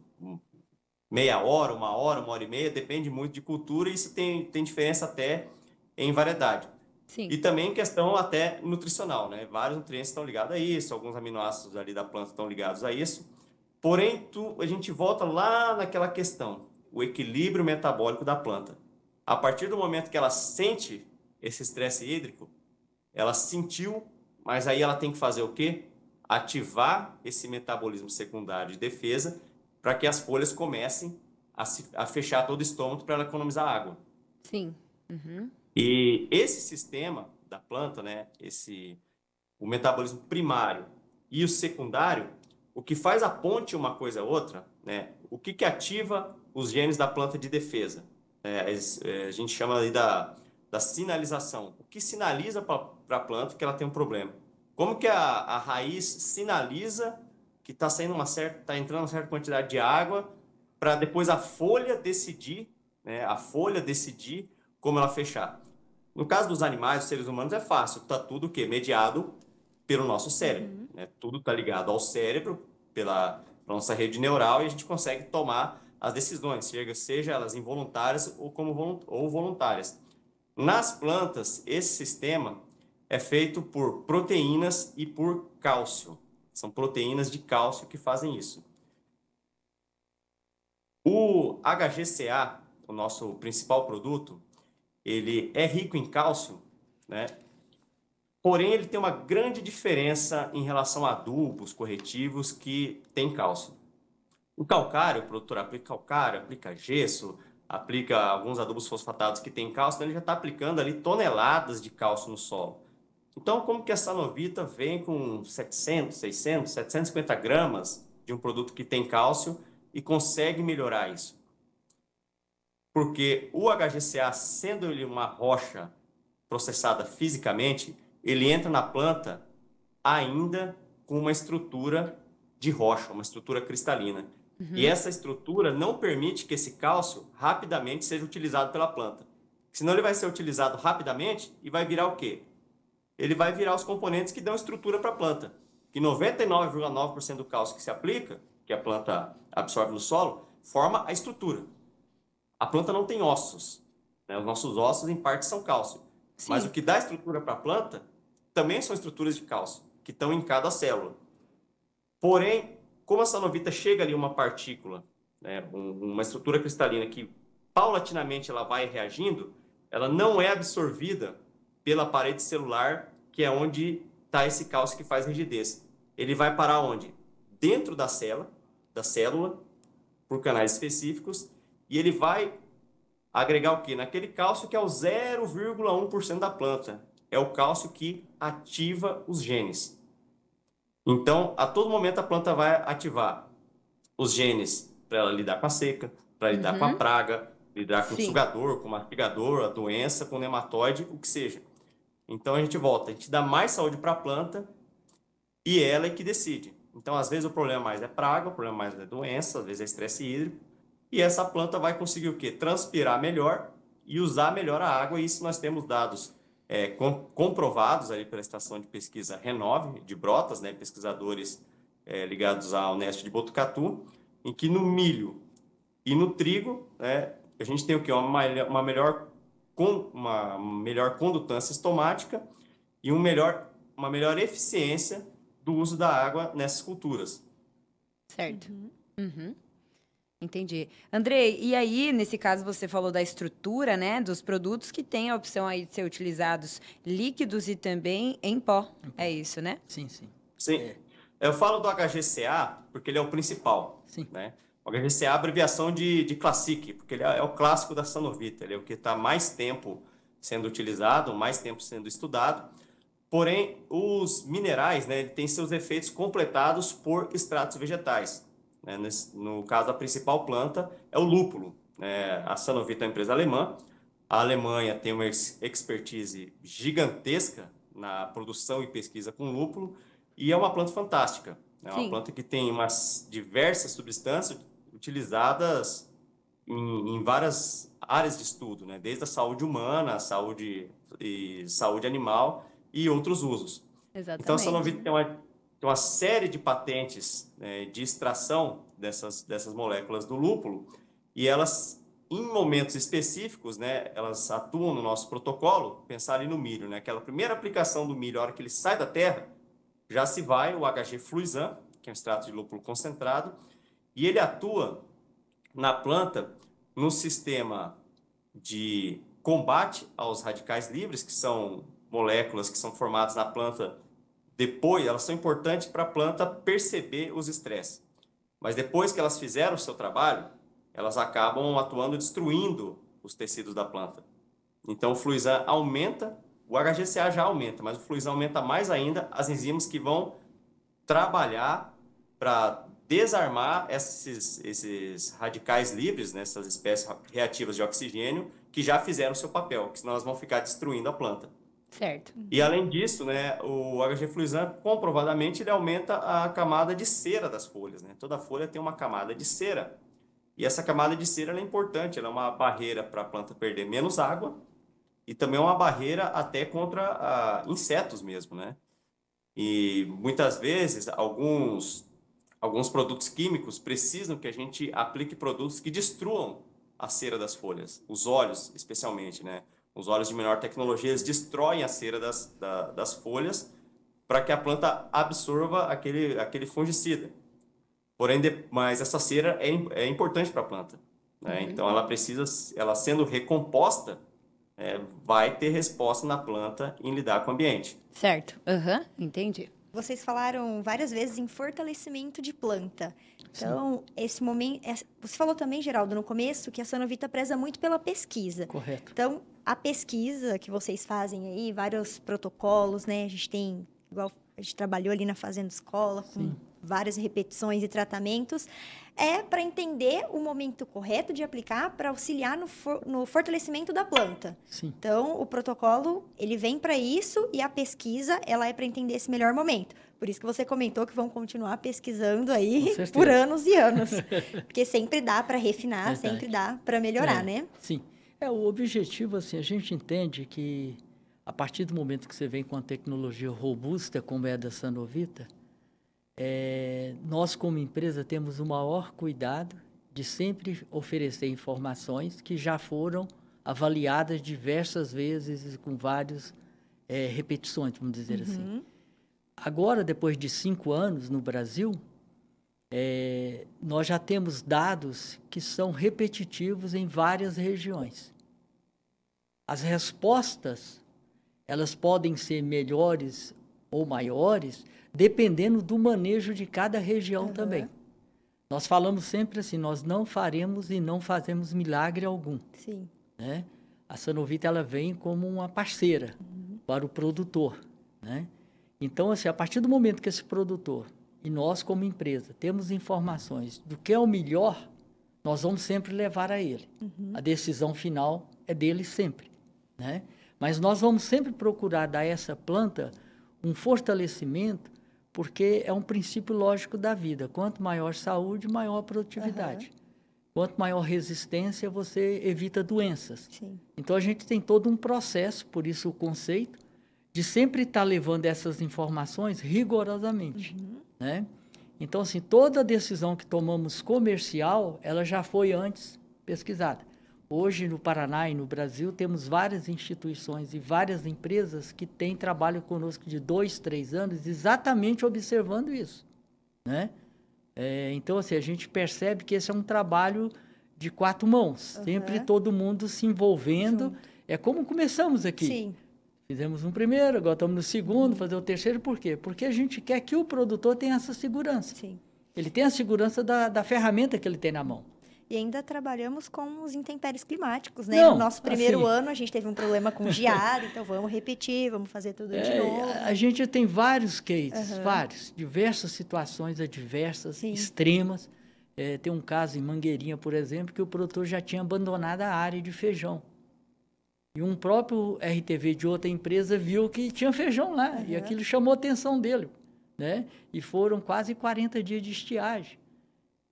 meia hora, uma hora e meia, depende muito de cultura e isso tem diferença até em variedade. Sim. E também questão até nutricional, né? Vários nutrientes estão ligados a isso, alguns aminoácidos ali da planta estão ligados a isso. Porém, a gente volta lá naquela questão, o equilíbrio metabólico da planta. A partir do momento que ela sente esse estresse hídrico, ela sentiu, mas aí ela tem que fazer o quê? Ativar esse metabolismo secundário de defesa para que as folhas comecem a fechar todo o estômago para ela economizar água. Sim. E esse sistema da planta, né, o metabolismo primário e o secundário, o que faz a ponte uma coisa a outra, né, o que ativa os genes da planta de defesa? A gente chama ali da sinalização. O que sinaliza para a planta que ela tem um problema? Como que a raiz sinaliza que está entrando uma certa quantidade de água para depois a folha decidir, né, como ela fechar. No caso dos animais, dos seres humanos, é fácil. Está tudo o quê? Mediado pelo nosso cérebro. Né? Tudo está ligado ao cérebro, pela nossa rede neural, e a gente consegue tomar as decisões, seja elas involuntárias ou voluntárias. Nas plantas, esse sistema é feito por proteínas e por cálcio. São proteínas de cálcio que fazem isso. O HGCA, o nosso principal produto, ele é rico em cálcio, né? Porém, ele tem uma grande diferença em relação a adubos, corretivos que têm cálcio. O calcário, o produtor aplica calcário, aplica gesso, aplica alguns adubos fosfatados que têm cálcio, então ele já está aplicando ali toneladas de cálcio no solo. Então, como que a Sanovita vem com 700, 600, 750 gramas de um produto que tem cálcio e consegue melhorar isso? Porque o HGCA, sendo ele uma rocha processada fisicamente, ele entra na planta ainda com uma estrutura de rocha, uma estrutura cristalina. E essa estrutura não permite que esse cálcio rapidamente seja utilizado pela planta. Senão ele vai ser utilizado rapidamente e vai virar o quê? Ele vai virar os componentes que dão estrutura para a planta. Que 99,9% do cálcio que se aplica, que a planta absorve no solo, forma a estrutura. A planta não tem ossos, né? Os nossos ossos, em parte, são cálcio. Sim. Mas o que dá estrutura para a planta também são estruturas de cálcio, que estão em cada célula. Porém, como a Sanovita chega ali uma partícula, né, uma estrutura cristalina que paulatinamente ela vai reagindo, ela não é absorvida pela parede celular, que é onde está esse cálcio que faz rigidez. Ele vai parar onde? Dentro da célula, por canais específicos, e ele vai agregar o quê? Naquele cálcio que é o 0,1% da planta. É o cálcio que ativa os genes. Então, a todo momento a planta vai ativar os genes para ela lidar com a seca, para lidar com a praga, lidar com o sugador, com o mastigador, a doença, com o nematóide, o que seja. Então, a gente dá mais saúde para a planta e ela é que decide. Então, às vezes o problema mais é praga, o problema mais é doença, às vezes é estresse hídrico, e essa planta vai conseguir o quê? Transpirar melhor e usar melhor a água, e isso nós temos dados comprovados ali pela estação de pesquisa Renove, de Brotas, né, pesquisadores ligados à Unesp de Botucatu, em que no milho e no trigo, né, a gente tem o quê? Uma melhor condutância estomática e uma melhor eficiência do uso da água nessas culturas. Certo. Entendi. Andrei, e aí, nesse caso, você falou da estrutura, né, dos produtos que têm a opção aí de ser utilizados líquidos e também em pó. É isso, né? Sim, sim. Sim. Eu falo do HGCA porque ele é o principal. Sim. Né? O HGCA é a abreviação de Classic, porque ele é o clássico da Sanovita. Ele é o que está mais tempo sendo utilizado, mais tempo sendo estudado. Porém, os minerais, né, têm seus efeitos completados por extratos vegetais. No caso, a principal planta é o lúpulo. A Sanovita é uma empresa alemã. A Alemanha tem uma expertise gigantesca na produção e pesquisa com lúpulo e é uma planta fantástica. É uma planta que tem diversas substâncias utilizadas em várias áreas de estudo, né? Desde a saúde humana, a saúde animal e outros usos. Exatamente. Então, a Sanovita tem uma série de patentes de extração dessas moléculas do lúpulo e elas, em momentos específicos, né, elas atuam no nosso protocolo. Pensar ali no milho, né, aquela primeira aplicação do milho, a hora que ele sai da terra, já se vai o HG Fluisan, que é um extrato de lúpulo concentrado, e ele atua na planta no sistema de combate aos radicais livres, que são moléculas que são formadas na planta. Depois, elas são importantes para a planta perceber os estresses. Mas depois que elas fizeram o seu trabalho, elas acabam atuando destruindo os tecidos da planta. Então, o Fluisan aumenta, o HGCA já aumenta, mas o Fluisan aumenta mais ainda as enzimas que vão trabalhar para desarmar esses radicais livres, né, essas espécies reativas de oxigênio, que já fizeram o seu papel, que senão elas vão ficar destruindo a planta. Certo. E além disso, né, o HG Fluisan, comprovadamente, ele aumenta a camada de cera das folhas. Né? Toda folha tem uma camada de cera. E essa camada de cera ela é importante, ela é uma barreira para a planta perder menos água e também é uma barreira até contra insetos mesmo. Né? E muitas vezes, alguns produtos químicos precisam que a gente aplique produtos que destruam a cera das folhas, os óleos especialmente, né? Os óleos de menor tecnologia, eles destroem a cera das folhas para que a planta absorva aquele fungicida. Porém, mas essa cera é importante para a planta. Né? Então, ela sendo recomposta, vai ter resposta na planta em lidar com o ambiente. Certo. Entendi. Vocês falaram várias vezes em fortalecimento de planta. Então, esse momento... Você falou também, Geraldo, no começo, que a Sanovita preza muito pela pesquisa. Correto. Então, a pesquisa que vocês fazem aí, vários protocolos, né? A gente tem, igual a gente trabalhou ali na Fazenda Escola, com várias repetições e tratamentos, é para entender o momento correto de aplicar para auxiliar no fortalecimento da planta. Sim. Então, o protocolo, ele vem para isso e a pesquisa, ela é para entender esse melhor momento. Por isso que você comentou que vão continuar pesquisando aí por anos e anos. Porque sempre dá para refinar, sempre dá para melhorar, né? Sim. O objetivo, assim, a gente entende que a partir do momento que você vem com uma tecnologia robusta, como é a da Sanovita, nós, como empresa, temos o maior cuidado de sempre oferecer informações que já foram avaliadas diversas vezes com várias repetições, vamos dizer assim. Agora, depois de 5 anos no Brasil, nós já temos dados que são repetitivos em várias regiões. As respostas, elas podem ser melhores ou maiores, dependendo do manejo de cada região também. Nós falamos sempre assim, nós não faremos e não fazemos milagre algum. Sim. Né? A Sanovita, ela vem como uma parceira para o produtor, né? Então, assim, a partir do momento que esse produtor e nós, como empresa, temos informações do que é o melhor, nós vamos sempre levar a ele. A decisão final é dele sempre, né? Mas nós vamos sempre procurar dar a essa planta um fortalecimento, porque é um princípio lógico da vida. Quanto maior saúde, maior produtividade. Quanto maior resistência, você evita doenças. Sim. Então, a gente tem todo um processo, por isso o conceito, de sempre estar levando essas informações rigorosamente, né? Então, assim, toda decisão que tomamos comercial, ela já foi antes pesquisada. Hoje, no Paraná e no Brasil, temos várias instituições e várias empresas que têm trabalho conosco de 2, 3 anos, exatamente observando isso, né? Então, assim, a gente percebe que esse é um trabalho de 4 mãos, sempre todo mundo se envolvendo. É como começamos aqui. Sim. Fizemos um primeiro, agora estamos no segundo, fazer o terceiro, por quê? Porque a gente quer que o produtor tenha essa segurança. Sim. Ele tem a segurança da ferramenta que ele tem na mão. E ainda trabalhamos com os intempéries climáticos, né? Não, no nosso primeiro assim, ano, a gente teve um problema com geada, então vamos repetir, vamos fazer tudo de novo. A gente tem vários cases, vários, diversas situações adversas, extremas. Tem um caso em Mangueirinha, por exemplo, que o produtor já tinha abandonado a área de feijão. E um próprio RTV de outra empresa viu que tinha feijão lá, e aquilo chamou a atenção dele, né? E foram quase 40 dias de estiagem.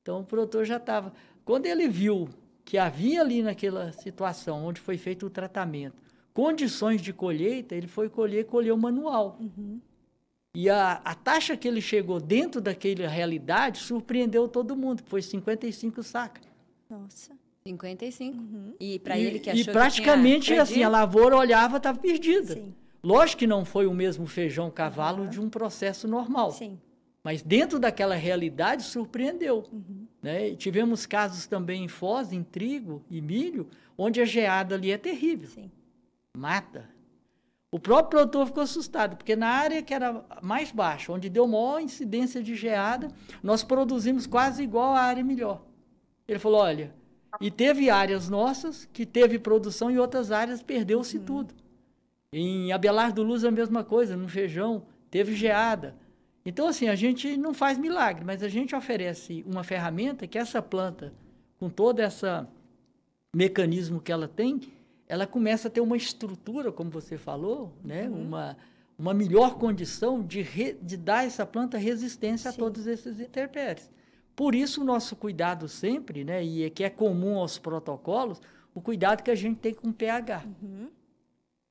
Então, o produtor já estava... Quando ele viu que havia ali naquela situação, onde foi feito o tratamento, condições de colheita, ele foi colheu manual. E a taxa que ele chegou dentro daquela realidade surpreendeu todo mundo, que foi 55 sacas. Nossa. 55. E para ele que achou que praticamente assim, a lavoura olhava, estava perdida. Sim. Lógico que não foi o mesmo feijão cavalo de um processo normal. Sim. Mas dentro daquela realidade surpreendeu. Né? E tivemos casos também em Foz, em trigo e milho, onde a geada ali é terrível. Sim. Mata. O próprio produtor ficou assustado, porque na área que era mais baixa, onde deu maior incidência de geada, nós produzimos quase igual à área melhor. Ele falou, olha, e teve áreas nossas que teve produção e outras áreas perdeu-se tudo. Em Abelar do Luz a mesma coisa, no feijão, teve geada. Então, assim, a gente não faz milagre, mas a gente oferece uma ferramenta que essa planta, com todo esse mecanismo que ela tem, ela começa a ter uma estrutura, como você falou, né? Uma melhor condição de dar a essa planta resistência a todos esses intempéries. Por isso, o nosso cuidado sempre, né, e que é comum aos protocolos, o cuidado que a gente tem com pH.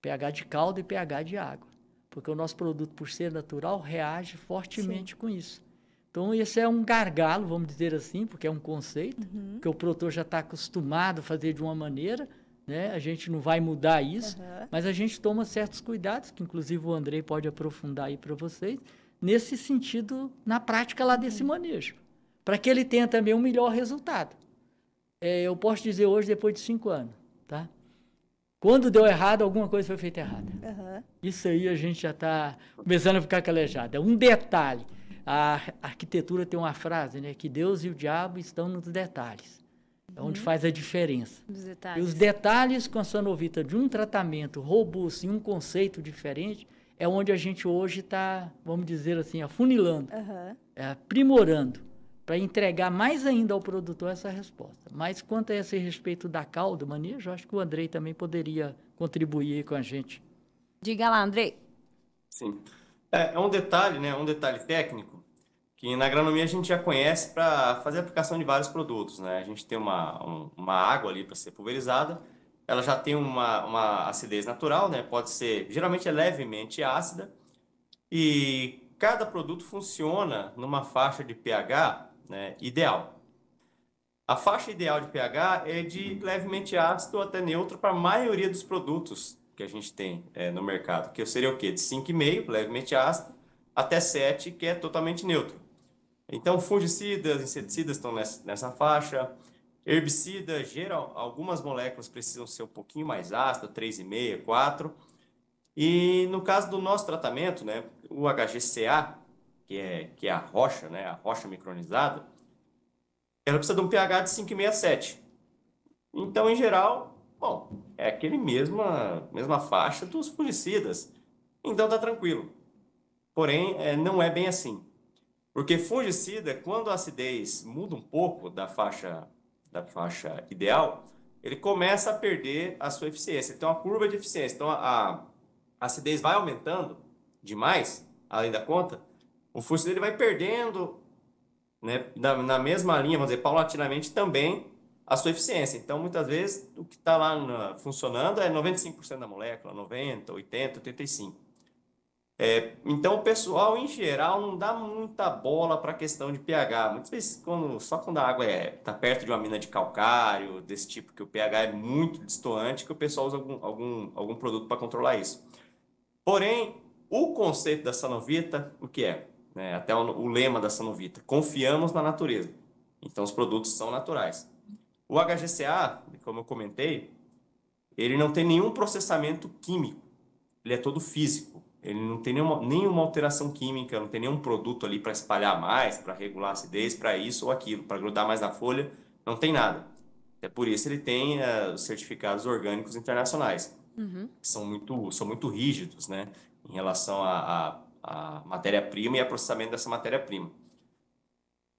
pH de caldo e pH de água. Porque o nosso produto, por ser natural, reage fortemente com isso. Então, esse é um gargalo, vamos dizer assim, porque é um conceito, que o produtor já está acostumado a fazer de uma maneira, né? A gente não vai mudar isso, mas a gente toma certos cuidados, que inclusive o Andrei pode aprofundar aí para vocês, nesse sentido, na prática lá desse manejo, para que ele tenha também um melhor resultado. Eu posso dizer hoje, depois de 5 anos, tá? Quando deu errado, alguma coisa foi feita errada. Isso aí a gente já está começando a ficar calejado. Um detalhe, A arquitetura tem uma frase, né? Que Deus e o diabo estão nos detalhes. É onde faz a diferença. Dos E detalhes. os detalhes com a sanovita de um tratamento robusto e um conceito diferente é onde a gente hoje está, vamos dizer assim, afunilando, aprimorando, para entregar mais ainda ao produtor essa resposta. Mas quanto a esse respeito da cauda, manejo, acho que o Andrei também poderia contribuir com a gente. Diga lá, Andrei. Sim. É um detalhe, né? Um detalhe técnico que na agronomia a gente já conhece para fazer a aplicação de vários produtos, né? A gente tem uma água ali para ser pulverizada, ela já tem uma acidez natural, né? Pode ser, geralmente é levemente ácida, e cada produto funciona numa faixa de pH, né, ideal. A faixa ideal de pH é de levemente ácido até neutro para a maioria dos produtos que a gente tem no mercado, que seria o quê? De 5,5, levemente ácido, até 7, que é totalmente neutro. Então, fungicidas, inseticidas estão nessa faixa. Herbicida, algumas moléculas precisam ser um pouquinho mais ácidas, 3,5, 4. E no caso do nosso tratamento, né, o HGCA, que é a rocha, né, a rocha micronizada, ela precisa de um pH de 5,5 a 7. Então, em geral, bom, é aquele mesma faixa dos fungicidas. Então, está tranquilo. Porém, não é bem assim. Porque fungicida, quando a acidez muda um pouco da faixa ideal, ele começa a perder a sua eficiência. Então, a curva de eficiência. Então, a acidez vai aumentando demais, além da conta, o fungicida ele vai perdendo, né, na mesma linha, vamos dizer, paulatinamente também, a sua eficiência. Então, muitas vezes, o que está lá funcionando é 95% da molécula, 90%, 80%, 85%. Então, o pessoal, em geral, não dá muita bola para a questão de pH. Muitas vezes, só quando a água está perto de uma mina de calcário, desse tipo, que o pH é muito distoante, que o pessoal usa algum produto para controlar isso. Porém, o conceito da Sanovita, o que é? Até o lema da Sanovita, confiamos na natureza. Então, os produtos são naturais. O HGCA, como eu comentei, ele não tem nenhum processamento químico, ele é todo físico. Ele não tem nenhuma alteração química, não tem nenhum produto ali para espalhar mais, para regular a acidez, para isso ou aquilo, para grudar mais na folha, não tem nada. É por isso ele tem os certificados orgânicos internacionais, que são muito rígidos, né, em relação à matéria-prima e ao processamento dessa matéria-prima.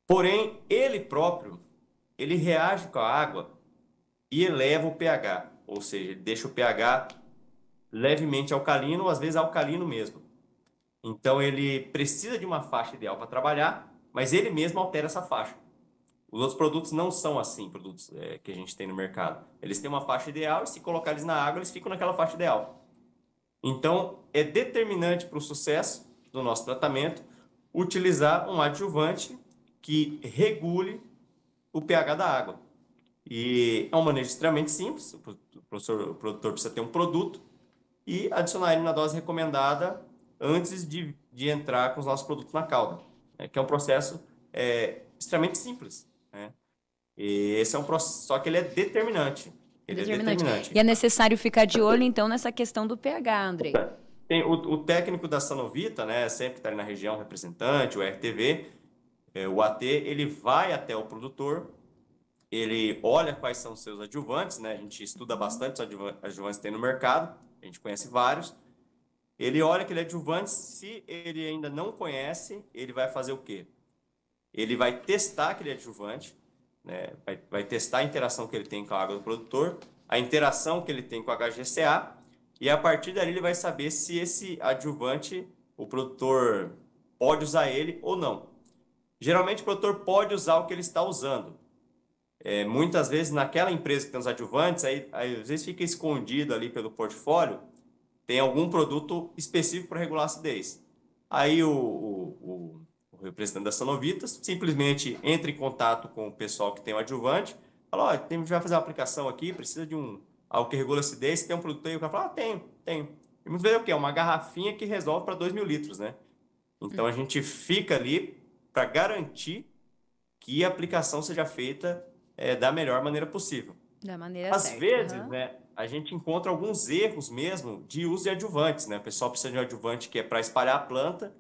Porém, ele próprio, ele reage com a água e eleva o pH, ou seja, ele deixa o pH levemente alcalino, às vezes alcalino mesmo. Então, ele precisa de uma faixa ideal para trabalhar, mas ele mesmo altera essa faixa. Os outros produtos não são assim, produtos que a gente tem no mercado. Eles têm uma faixa ideal e se colocar eles na água, eles ficam naquela faixa ideal. Então, é determinante para o sucesso do nosso tratamento utilizar um adjuvante que regule o pH da água. E é um manejo extremamente simples. O produtor precisa ter um produto e adicionar ele na dose recomendada antes de entrar com os nossos produtos na cauda, né? Que é um processo extremamente simples, né? E esse é um processo, só que ele é determinante. Ele é determinante. E é necessário ficar de olho, então, nessa questão do pH, Andrei. Tem o técnico da Sanovita, né, sempre que está ali na região, o representante, o RTV, o AT, ele vai até o produtor, ele olha quais são os seus adjuvantes, né? A gente estuda bastante os adjuvantes que tem no mercado, a gente conhece vários. Ele olha aquele adjuvante, se ele ainda não conhece, ele vai fazer o quê? Ele vai testar aquele adjuvante, né? Vai testar a interação que ele tem com a água do produtor, a interação que ele tem com a HGCA, e a partir dali ele vai saber se esse adjuvante, o produtor pode usar ele ou não. Geralmente o produtor pode usar o que ele está usando. Muitas vezes naquela empresa que tem os adjuvantes, aí às vezes fica escondido ali pelo portfólio, tem algum produto específico para regular a acidez. Aí o representante da Sanovitas simplesmente entra em contato com o pessoal que tem o adjuvante, fala, a gente vai fazer uma aplicação aqui, precisa de algo que regula a acidez, tem um produto aí, o cara fala, tenho. E muitas vezes é o quê? Uma garrafinha que resolve para 2.000 litros, né? Então a gente fica ali para garantir que a aplicação seja feita da melhor maneira possível. Da maneira certa. Às vezes, né, a gente encontra alguns erros mesmo de uso de adjuvantes, né? O pessoal precisa de um adjuvante que é para espalhar a planta,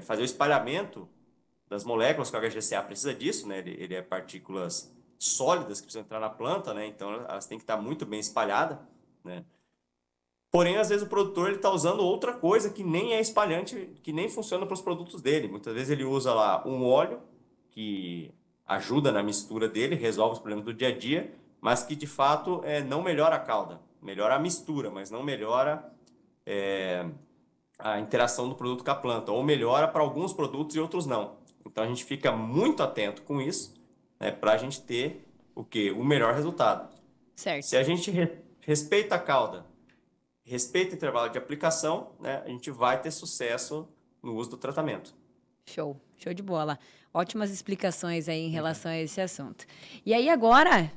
fazer o espalhamento das moléculas, que o HGCA precisa disso, né? Ele é partículas sólidas que precisam entrar na planta, né? Então elas têm que estar muito bem espalhadas, né? Porém, às vezes o produtor está usando outra coisa que nem é espalhante, que nem funciona para os produtos dele. Muitas vezes ele usa lá um óleo que ajuda na mistura dele, resolve os problemas do dia a dia, mas que de fato não melhora a calda. Melhora a mistura, mas não melhora a interação do produto com a planta. Ou melhora para alguns produtos e outros não. Então a gente fica muito atento com isso, né, para a gente ter o quê? O melhor resultado. Certo. Se a gente respeita a calda, respeita o intervalo de aplicação, né, a gente vai ter sucesso no uso do tratamento. Show de bola. Ótimas explicações aí em relação a esse assunto. E aí agora,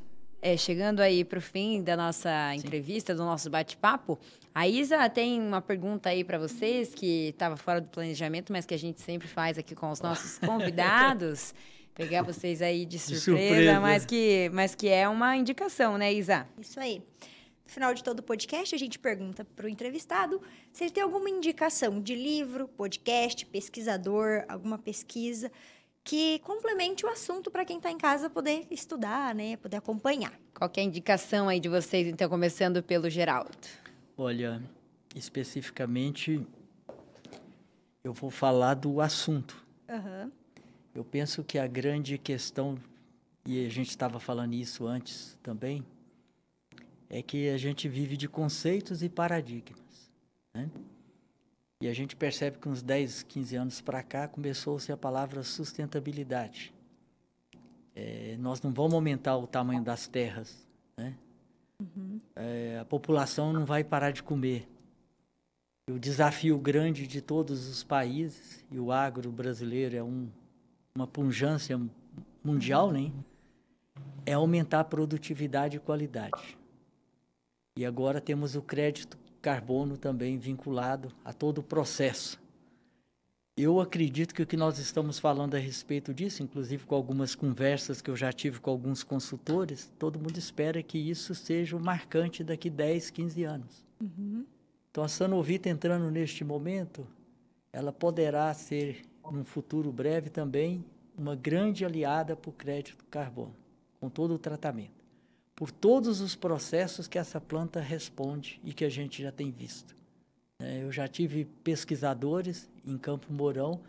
chegando aí para o fim da nossa entrevista, do nosso bate-papo, a Isa tem uma pergunta aí para vocês que estava fora do planejamento, mas que a gente sempre faz aqui com os nossos convidados. Pegar vocês aí de surpresa. Mas que é uma indicação, né, Isa? Isso aí. No final de todo o podcast, a gente pergunta para o entrevistado se ele tem alguma indicação de livro, podcast, pesquisador, alguma pesquisa que complemente o assunto para quem está em casa poder estudar, né, poder acompanhar. Qual que é a indicação aí de vocês, então, começando pelo Geraldo? Olha, especificamente, eu vou falar do assunto. Uhum. Eu penso que a grande questão, e a gente estava falando isso antes também, é que a gente vive de conceitos e paradigmas, né? E a gente percebe que uns 10, 15 anos para cá começou-se a palavra sustentabilidade. Nós não vamos aumentar o tamanho das terras, né? Uhum. A população não vai parar de comer. E o desafio grande de todos os países, e o agro brasileiro é uma pujança mundial, né? É aumentar a produtividade e qualidade. E agora temos o crédito carbono também vinculado a todo o processo. Eu acredito que o que nós estamos falando a respeito disso, inclusive com algumas conversas que eu já tive com alguns consultores, todo mundo espera que isso seja o marcante daqui 10, 15 anos. Uhum. Então, a Sanovita entrando neste momento, ela poderá ser, num futuro breve também, uma grande aliada para o crédito carbono, com todo o tratamento, por todos os processos que essa planta responde e que a gente já tem visto. Eu já tive pesquisadores em Campo Mourão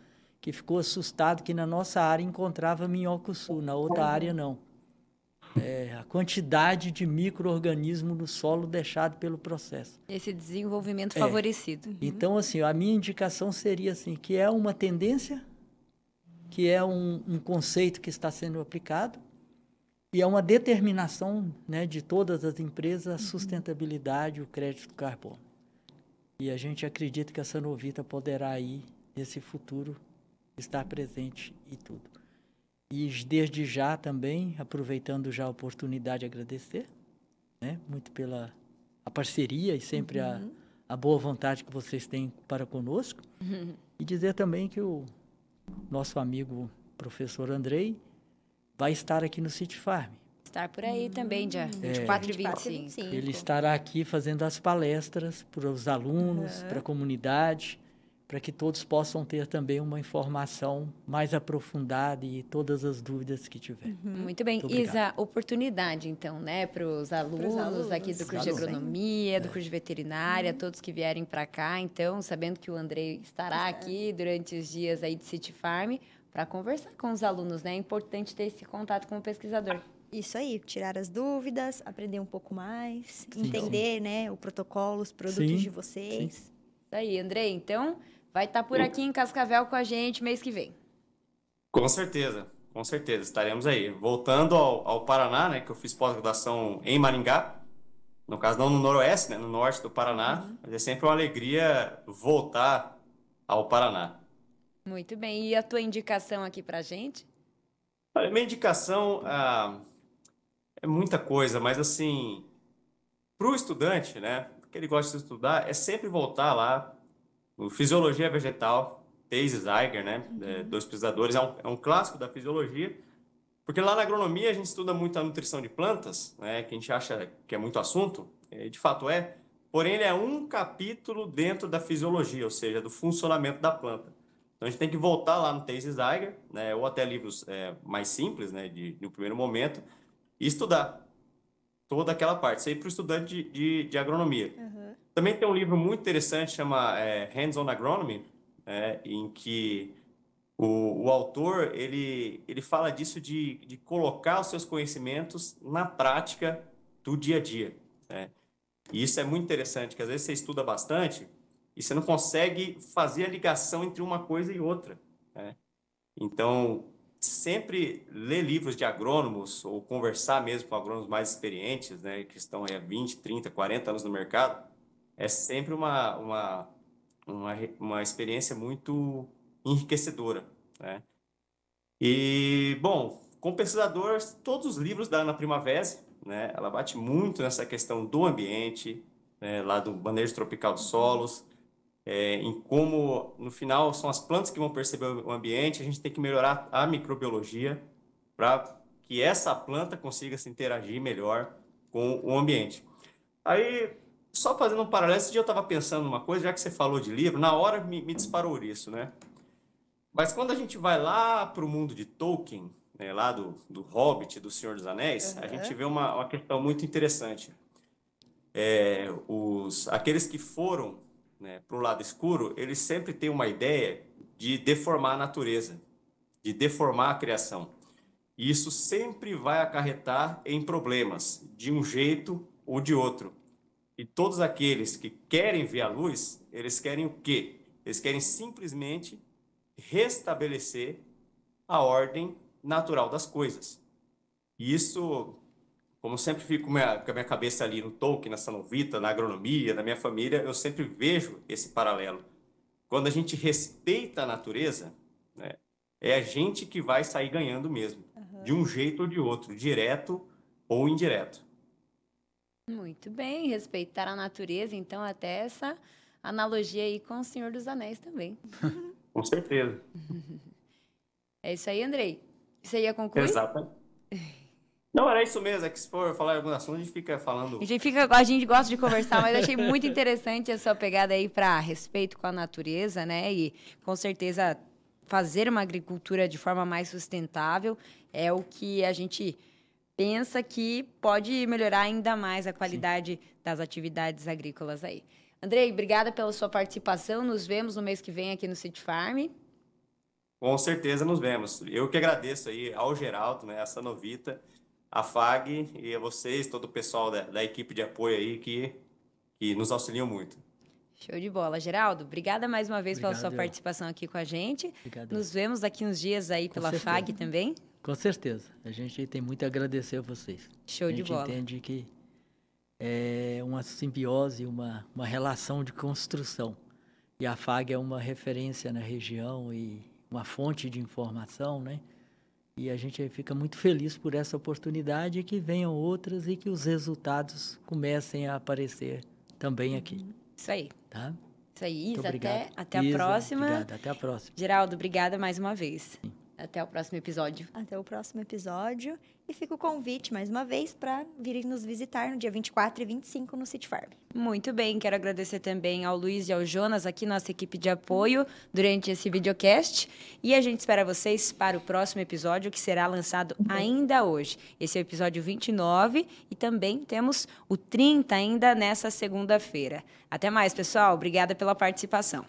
que ficou assustado que na nossa área encontrava minhoco-sul, na outra área não. A quantidade de micro-organismo no solo deixado pelo processo. Esse desenvolvimento favorecido. Então, assim, a minha indicação seria assim, que é uma tendência, que é um conceito que está sendo aplicado, e é uma determinação, né, de todas as empresas, a sustentabilidade e o crédito carbono. E a gente acredita que a Sanovita poderá aí, nesse futuro, estar presente em tudo. E desde já também, aproveitando já a oportunidade de agradecer, né, muito pela a parceria e sempre a boa vontade que vocês têm para conosco. E dizer também que o nosso amigo professor Andrei vai estar aqui no City Farm. Estar por aí também, dia 24 e 25. Ele estará aqui fazendo as palestras para os alunos, para a comunidade, para que todos possam ter também uma informação mais aprofundada e todas as dúvidas que tiver. Muito bem. Isa, oportunidade, então, né, para os alunos aqui do curso de agronomia, do curso de veterinária, todos que vierem para cá, então, sabendo que o Andrei estará aqui durante os dias aí de City Farm, para conversar com os alunos, né? É importante ter esse contato com o pesquisador. Isso aí, tirar as dúvidas, aprender um pouco mais, entender, né, o protocolo, os produtos de vocês. Isso aí, Andrei, então, vai estar por aqui em Cascavel com a gente mês que vem. Com certeza, estaremos aí. Voltando ao Paraná, né, que eu fiz pós-graduação em Maringá, no caso não no noroeste, né, no norte do Paraná, mas é sempre uma alegria voltar ao Paraná. Muito bem, e a tua indicação aqui pra gente? Olha, minha indicação é muita coisa, mas assim, para o estudante, né, que ele gosta de estudar, é sempre voltar lá no Fisiologia Vegetal, Thais Zeiger, né, dois pesquisadores, é um clássico da fisiologia, porque lá na agronomia a gente estuda muito a nutrição de plantas, né, que a gente acha que é muito assunto, de fato é, porém ele é um capítulo dentro da fisiologia, ou seja, do funcionamento da planta. Então, a gente tem que voltar lá no Thales Zeiger, né, ou até livros mais simples, né, no primeiro momento, e estudar toda aquela parte. Isso aí para o estudante de agronomia. Uhum. Também tem um livro muito interessante, chama Hands-on Agronomy, em que o autor ele fala disso de colocar os seus conhecimentos na prática do dia a dia, né? E isso é muito interessante, que às vezes você estuda bastante e você não consegue fazer a ligação entre uma coisa e outra, né? Então, sempre ler livros de agrônomos ou conversar mesmo com agrônomos mais experientes, né, que estão aí há 20, 30, 40 anos no mercado, é sempre uma experiência muito enriquecedora, né? E, bom, com pesquisadores, todos os livros da Ana Primavera, né, ela bate muito nessa questão do ambiente, né, lá do manejo tropical dos solos, em como, no final, são as plantas que vão perceber o ambiente, a gente tem que melhorar a microbiologia para que essa planta consiga se interagir melhor com o ambiente. Aí, só fazendo um paralelo, esse dia eu estava pensando numa coisa, já que você falou de livro, na hora me disparou isso, né? Mas quando a gente vai lá para o mundo de Tolkien, né, lá do Hobbit, do Senhor dos Anéis, a gente vê uma questão muito interessante. Aqueles que foram, né, para o lado escuro, eles sempre têm uma ideia de deformar a natureza, de deformar a criação. E isso sempre vai acarretar em problemas, de um jeito ou de outro. E todos aqueles que querem ver a luz, eles querem o quê? Eles querem simplesmente restabelecer a ordem natural das coisas. E isso, como sempre fico com a minha cabeça ali no Tolkien, na Sanovita, na agronomia, na minha família, eu sempre vejo esse paralelo. Quando a gente respeita a natureza, né, é a gente que vai sair ganhando mesmo, de um jeito ou de outro, direto ou indireto. Muito bem, respeitar a natureza, então até essa analogia aí com o Senhor dos Anéis também. Com certeza. É isso aí, Andrei. Isso aí ia concluir? Exato. Não, era isso mesmo, é que se for falar algum assunto, a gente fica falando... A gente gosta de conversar, mas achei muito interessante a sua pegada aí para respeito com a natureza, né? E, com certeza, fazer uma agricultura de forma mais sustentável é o que a gente pensa que pode melhorar ainda mais a qualidade das atividades agrícolas aí. Andrei, obrigada pela sua participação. Nos vemos no mês que vem aqui no City Farm. Com certeza nos vemos. Eu que agradeço aí ao Geraldo, né, a Sanovita, a FAG e a vocês, todo o pessoal da equipe de apoio aí que nos auxiliam muito. Show de bola. Geraldo, obrigada mais uma vez pela sua participação aqui com a gente. Obrigado. Nos vemos daqui uns dias aí pela FAG também. Com certeza. A gente tem muito a agradecer a vocês. Show de bola. A gente entende que é uma simbiose, uma relação de construção. E a FAG é uma referência na região e uma fonte de informação, né? E a gente fica muito feliz por essa oportunidade e que venham outras e que os resultados comecem a aparecer também aqui. Isso aí. Tá? Isso aí, Isa. Até Isa, a próxima. Obrigado, até a próxima. Geraldo, obrigada mais uma vez. Sim. Até o próximo episódio. Até o próximo episódio. E fica o convite, mais uma vez, para virem nos visitar no dia 24 e 25 no City Farm. Muito bem, quero agradecer também ao Luiz e ao Jonas, aqui nossa equipe de apoio, durante esse videocast. E a gente espera vocês para o próximo episódio, que será lançado ainda hoje. Esse é o episódio 29 e também temos o 30 ainda nessa segunda-feira. Até mais, pessoal. Obrigada pela participação.